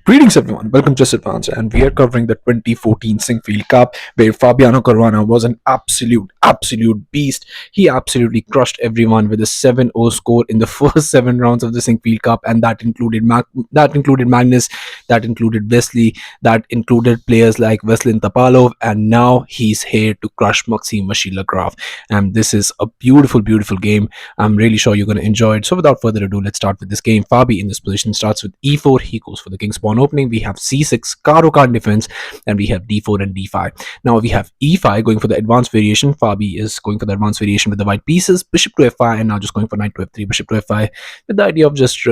Greetings everyone, welcome to Just Advance, and we are covering the 2014 Sinquefield Cup where Fabiano Caruana was an absolute beast. He absolutely crushed everyone with a 7-0 score in the first 7 rounds of the Sinquefield Cup, and that included Magnus, that included Wesley, that included players like Veselin Topalov, and now he's here to crush Maxime Vachier-Lagrave. And this is a beautiful game. I'm really sure you're going to enjoy it. So without further ado, let's start with this game. Fabi in this position starts with e4. He goes for the king's pawn opening. We have c6, Karo card defense, and we have d4 and d5. Now we have e5 going for the advanced variation. Fabi is going for the advanced variation with the white pieces. Bishop to f5, and now just going for knight to f3, bishop to f5, with the idea of just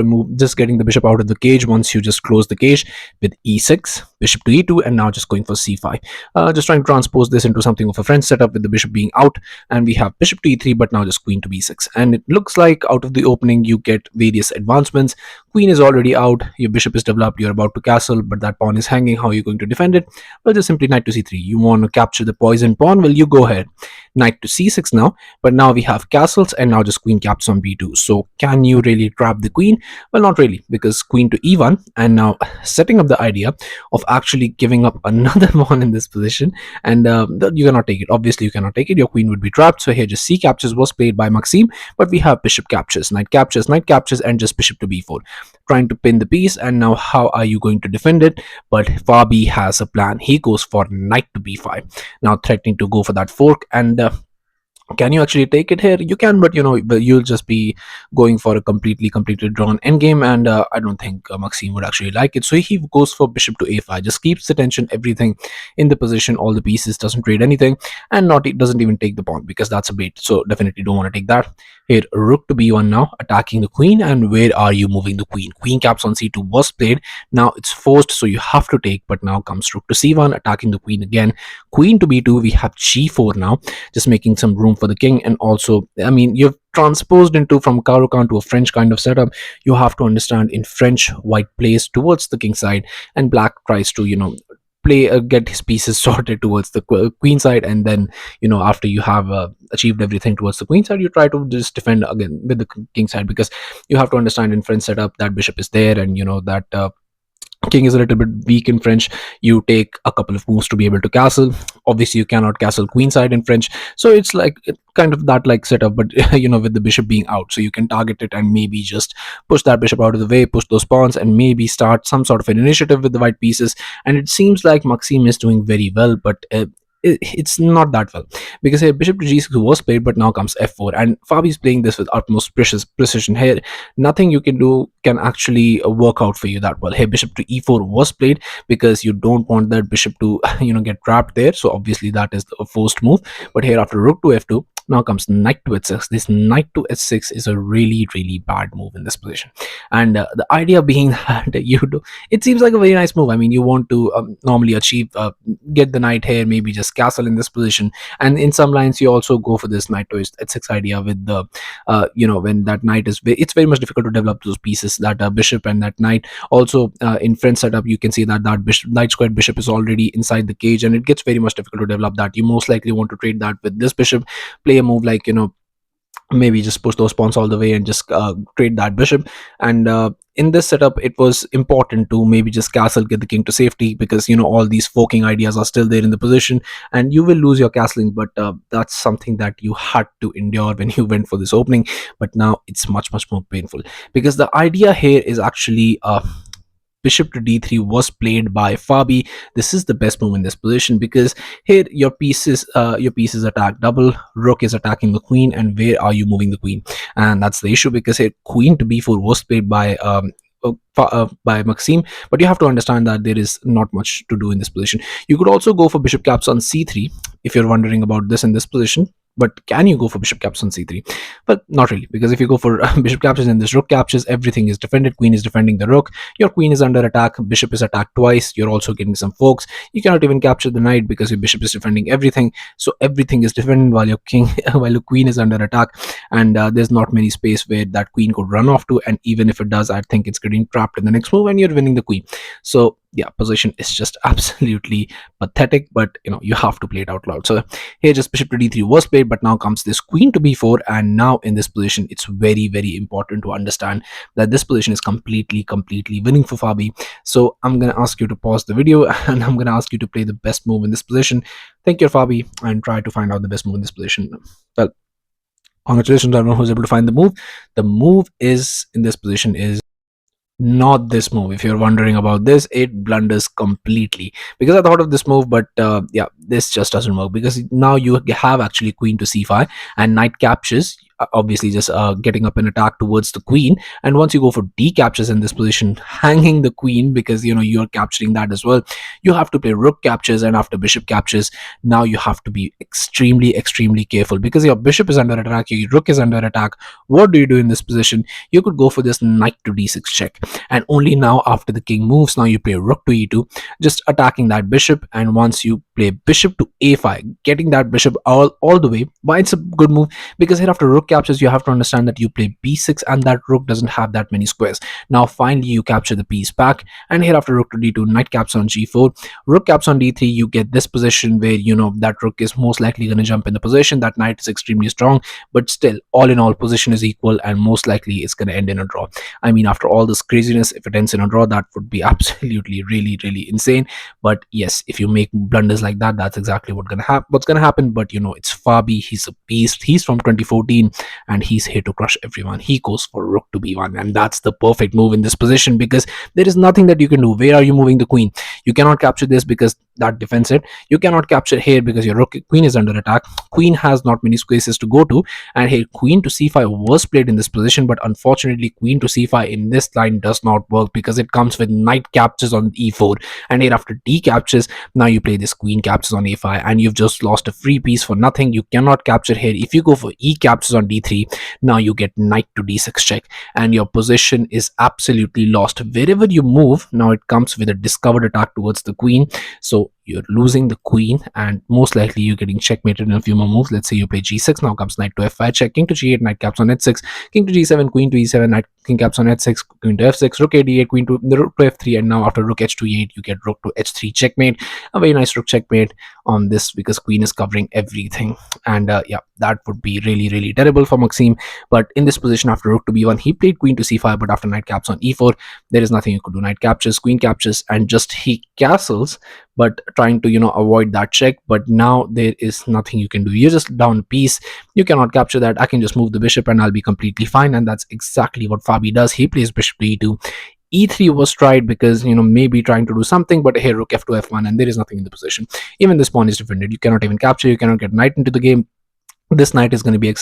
getting the bishop out of the cage once you just close the cage with e6, bishop to e2, and now just going for c5. Just trying to transpose this into something of a French setup with the bishop being out, and we have bishop to e3, but now just queen to b6. And it looks like out of the opening you get various advancements. Queen is already out, your bishop is developed, you're about to castle, but that pawn is hanging. How are you going to defend it? Well, just simply knight to c3. You want to capture the poison pawn? Well, you go ahead. Knight to c6 now, but now we have castles, and now just queen caps on b2. So can you really trap the queen? Well, not really, because queen to e1, and now setting up the idea of actually giving up another pawn in this position, and you cannot take it. Obviously you cannot take it, your queen would be trapped. So here just c captures was played by Maxime, but we have bishop captures, knight captures, and just bishop to b4, trying to pin the piece. And now how are you going to defend it? But Fabi has a plan. He goes for knight to b5, now threatening to go for that fork. And can you actually take it here? You can, but you'll just be going for a completely drawn endgame, and I don't think Maxime would actually like it. So he goes for bishop to a5, just keeps the tension, everything in the position, all the pieces, doesn't trade anything, and doesn't even take the pawn because that's a bait. So definitely don't want to take that. Here rook to b1 now, attacking the queen. And where are you moving the queen? Queen caps on c2 was played, now it's forced, so you have to take, but now comes rook to c1, attacking the queen again. Queen to b2, we have g4 now, just making some room for the king. And also, I mean, you've transposed into from Caro-Kann to a French kind of setup. You have to understand, in French, white plays towards the king side, and black tries to get his pieces sorted towards the queen side. And then after you have achieved everything towards the queen side, you try to just defend again with the king side, because you have to understand, in French setup, that bishop is there, and that king is a little bit weak in French. You take a couple of moves to be able to castle. Obviously you cannot castle queenside in French, so it's like kind of that like setup, but with the bishop being out, so you can target it and maybe just push that bishop out of the way, push those pawns, and maybe start some sort of an initiative with the white pieces. And it seems like Maxime is doing very well, but it's not that well, because here bishop to g6 was played, but now comes f4, and Fabi is playing this with utmost precision. Here nothing you can do can actually work out for you that well. Here bishop to e4 was played, because you don't want that bishop to get trapped there, so obviously that is a forced move. But here after rook to f2, now comes knight to h6. This knight to h6 is a really bad move in this position, and the idea being that it seems like a very nice move. I mean, you want to normally achieve get the knight here, maybe just castle in this position, and in some lines you also go for this knight to h6 idea with the when that knight is, it's very much difficult to develop those pieces, that bishop and that knight. Also in French setup, you can see that bishop, knight squared bishop, is already inside the cage, and it gets very much difficult to develop that. You most likely want to trade that with this bishop, play a move like maybe just push those pawns all the way and just trade that bishop. And in this setup, it was important to maybe just castle, get the king to safety, because all these forking ideas are still there in the position, and you will lose your castling. But that's something that you had to endure when you went for this opening. But now it's much more painful, because the idea here is actually bishop to d3 was played by Fabi. This is the best move in this position, because here your pieces attack double. Rook is attacking the queen, and where are you moving the queen? And that's the issue, because here queen to b4 was played by Maxime, but you have to understand that there is not much to do in this position. You could also go for bishop caps on c3 if you're wondering about this in this position. But can you go for bishop captures on c3? Well, not really, because if you go for bishop captures and this rook captures, everything is defended. Queen is defending the rook, your queen is under attack, bishop is attacked twice, you're also getting some forks. You cannot even capture the knight because your bishop is defending everything. So everything is defended while your king while your queen is under attack, and there's not many space where that queen could run off to. And even if it does, I think it's getting trapped in the next move, and you're winning the queen. So yeah, position is just absolutely pathetic, but you have to play it out loud. So here just bishop to d3 was played, but now comes this queen to b4, and now in this position it's very very important to understand that this position is completely winning for Fabi. So I'm gonna ask you to pause the video and I'm gonna ask you to play the best move in this position. Think your Fabi and try to find out the best move in this position. Well, congratulations to everyone who's able to find the move. The move is in this position is not this move. If you're wondering about this, it blunders completely, because I thought of this move, but yeah, this just doesn't work, because now you have actually queen to c5 and knight captures, obviously just getting up an attack towards the queen. And once you go for d captures in this position, hanging the queen, because you're capturing that as well, you have to play rook captures, and after bishop captures, now you have to be extremely careful, because your bishop is under attack, your rook is under attack. What do you do in this position? You could go for this knight to d6 check, and only now after the king moves, now you play rook to e2, just attacking that bishop. And once you play bishop to a5, getting that bishop all the way. Why it's a good move? Because here after rook captures, you have to understand that you play b6, and that rook doesn't have that many squares. Now finally you capture the piece back, and here after rook to d2, knight caps on g4, rook caps on d3, you get this position where that rook is most likely going to jump in the position. That knight is extremely strong, but still, all in all, position is equal, and most likely it's going to end in a draw. I mean, after all this craziness, if it ends in a draw, that would be absolutely really insane. But yes, if you make blunders like that, that's exactly what's gonna happen. But it's Fabi. He's a beast. He's from 2014, and he's here to crush everyone. He goes for rook to b1, and that's the perfect move in this position, because there is nothing that you can do. Where are you moving the queen? You cannot capture this because that defends it. You cannot capture here because your queen is under attack. Queen has not many spaces to go to, and here queen to c5 was played in this position, but unfortunately queen to c5 in this line does not work, because it comes with knight captures on e4, and here after d captures, now you play this queen captures on a5, and you've just lost a free piece for nothing. You cannot capture here. If you go for e captures on d3, now you get knight to d6 check, and your position is absolutely lost. Wherever you move, now it comes with a discovered attack towards the queen, so you're losing the queen, and most likely you're getting checkmated in a few more moves. Let's say you play g6, now comes knight to f5 check, king to g8, knight caps on h6, king to g7, queen to e7, knight king caps on h6, queen to f6, rook a8, queen to the rook to f3, and now after rook h to e8, you get rook to h3 checkmate. A very nice rook checkmate on this, because queen is covering everything. And yeah, that would be really terrible for Maxime. But in this position, after rook to b1, he played queen to c5, but after knight caps on e4, there is nothing you could do. Knight captures, queen captures, and just he castles, but trying to avoid that check. But now there is nothing you can do. You're just down a piece. You cannot capture that. I can just move the bishop and I'll be completely fine. And that's exactly what Fabi does. He plays bishop to e2. e3 was tried because maybe trying to do something, but here rook f to f1, and there is nothing in the position. Even this pawn is defended. You cannot even capture. You cannot get knight into the game. This knight is going to be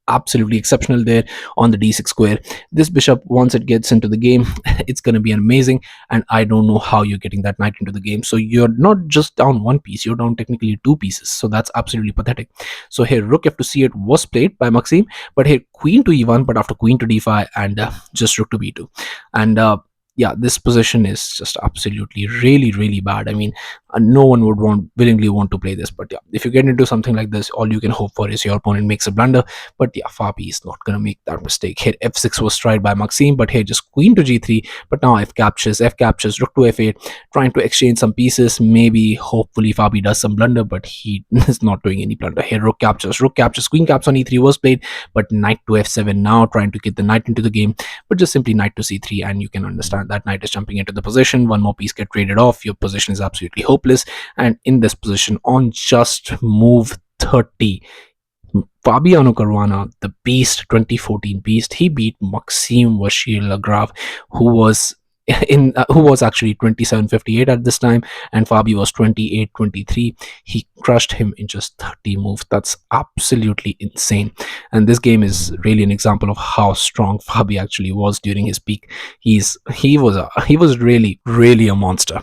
absolutely exceptional there on the d6 square. This bishop, once it gets into the game, it's going to be amazing, and I don't know how you're getting that knight into the game. So you're not just down one piece, you're down technically two pieces, so that's absolutely pathetic. So here rook f to c8 was played by Maxime, but here queen to e1, but after queen to d5, and just rook to b2. And yeah, this position is just absolutely really bad. I mean, no one would willingly want to play this. But yeah, if you get into something like this, all you can hope for is your opponent makes a blunder. But yeah, Fabi is not going to make that mistake. Here f6 was tried by Maxime, but here just queen to g3, but now f captures, rook to f8, trying to exchange some pieces. Maybe hopefully Fabi does some blunder, but he is not doing any blunder. Here rook captures, queen caps on e3 was played, but knight to f7 now, trying to get the knight into the game, but just simply knight to c3, and you can understand that knight is jumping into the position. One more piece get traded off. Your position is absolutely hopeless. And in this position, on just move 30, Fabiano Caruana, the beast, 2014 beast, he beat Maxime Vachier-Lagrave, who was actually 27-58 at this time, and Fabi was 28-23. He crushed him in just 30 moves. That's absolutely insane. And this game is really an example of how strong Fabi actually was during his peak. He was really a monster.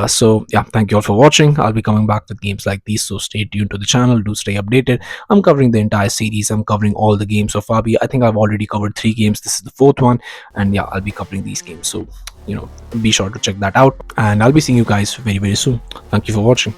So yeah, thank you all for watching. I'll be coming back with games like these, so stay tuned to the channel. Do stay updated. I'm covering the entire series. I'm covering all the games of Fabi. I think I've already covered 3 games. This is the 4th one, and yeah, I'll be covering these games. So be sure to check that out, and I'll be seeing you guys very soon. Thank you for watching.